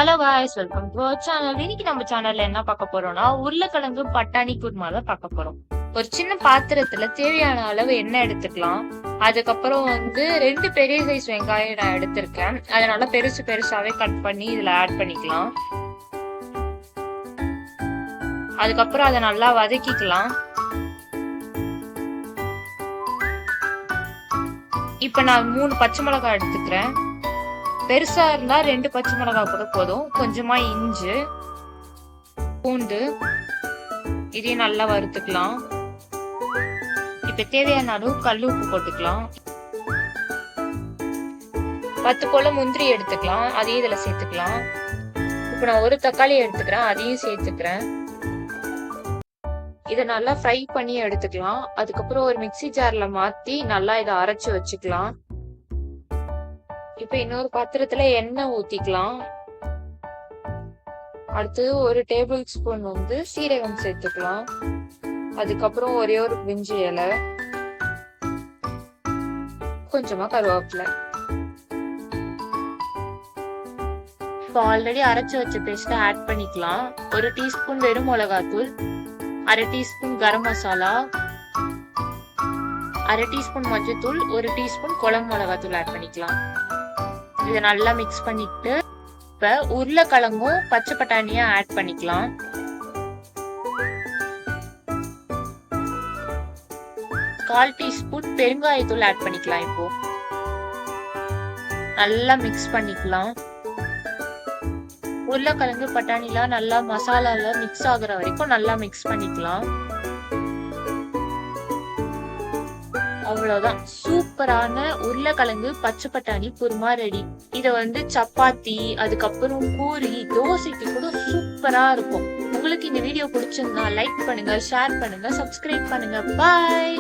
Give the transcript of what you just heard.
Hello guys, welcome to our channel. இன்னைக்கு நம்ம சேனல்ல என்ன பார்க்க போறோம்னா உருளைக்கிழங்கு பட்டாணி குருமா தான் பார்க்க போறோம். ஒரு சின்ன பாத்திரத்துல தேவையான அளவு எண்ணெய் எடுத்துக்கலாம். அதுக்கப்புறம் 2 பெரிய சைஸ் வெங்காயம் நான் எடுத்திருக்கேன். அதனால பெருசு பெருசாவே கட் பண்ணி இதுல ஆட் பண்ணிக்கலாம். அதுக்கப்புறம் அதை நல்லா வதக்கிக்கலாம். இப்ப நான் 3 பச்சை மிளகாய் எடுத்துக்கிறேன். பெருசா இருந்தா 2 பச்சை மிளகாய் கூட போதும். கொஞ்சமா இஞ்சி, பூண்டு, இதையும் நல்லா வறுத்துக்கலாம். இப்ப தேவையான அளவு கல் உப்பு போட்டுக்கலாம். 10 போல முந்திரி எடுத்துக்கலாம், அதையும் இதுல சேர்த்துக்கலாம். இப்ப நான் ஒரு தக்காளி எடுத்துக்கிறேன், அதையும் சேர்த்துக்கிறேன். இதை நல்லா ஃப்ரை பண்ணி எடுத்துக்கலாம். அதுக்கப்புறம் ஒரு மிக்சி ஜார்ல மாத்தி நல்லா இதை அரைச்சு வச்சுக்கலாம். இப்ப இன்னொரு பாத்திரத்துல எண்ணெய் ஊத்திக்கலாம். அடுத்து ஒரு டேபிள் ஸ்பூன் சீரகம் சேர்த்துக்கலாம். அதுக்கப்புறம் ஒரே ஒரு பிரிஞ்சி இலை, கொஞ்சமா கருவேப்பிலை. இப்போ ஆல்ரெடி அரைச்சு வச்ச பேஸ்ட் ஆட் பண்ணிக்கலாம். 1 டீஸ்பூன் வெறும் மிளகாத்தூள், 1/2 டீஸ்பூன் கரம் மசாலா, 1/2 டீஸ்பூன் மஞ்சத்தூள், 1 டீஸ்பூன் குழம்பு மிளகாத்தூள் ஆட் பண்ணிக்கலாம். இதை நல்லா மிக்ஸ் பண்ணிட்டு இப்ப உருளைக்கிழங்கும் பச்சை பட்டாணியும் ஆட் பண்ணிக்கலாம். கால் டீஸ்பூன் பெருங்காயத்தூள் ஆட் பண்ணிக்கலாம். இப்போ நல்லா மிக்ஸ் பண்ணிக்கலாம். உருளைக்கிழங்கு பட்டாணிலாம் நல்லா மசாலால மிக்ஸ் ஆகுற வரைக்கும் நல்லா மிக்ஸ் பண்ணிக்கலாம். அவ்வளவுதான், சூப்பரான உருளைக்கிழங்கு பச்சை பட்டாணி குருமா ரெடி. இத சப்பாத்தி, அதுக்கப்புறம் பூரி, தோசைக்கு கூட சூப்பரா இருக்கும். உங்களுக்கு இந்த வீடியோ பிடிச்சிருந்தா லைக் பண்ணுங்க, ஷேர் பண்ணுங்க, சப்ஸ்கிரைப் பண்ணுங்க. பாய்.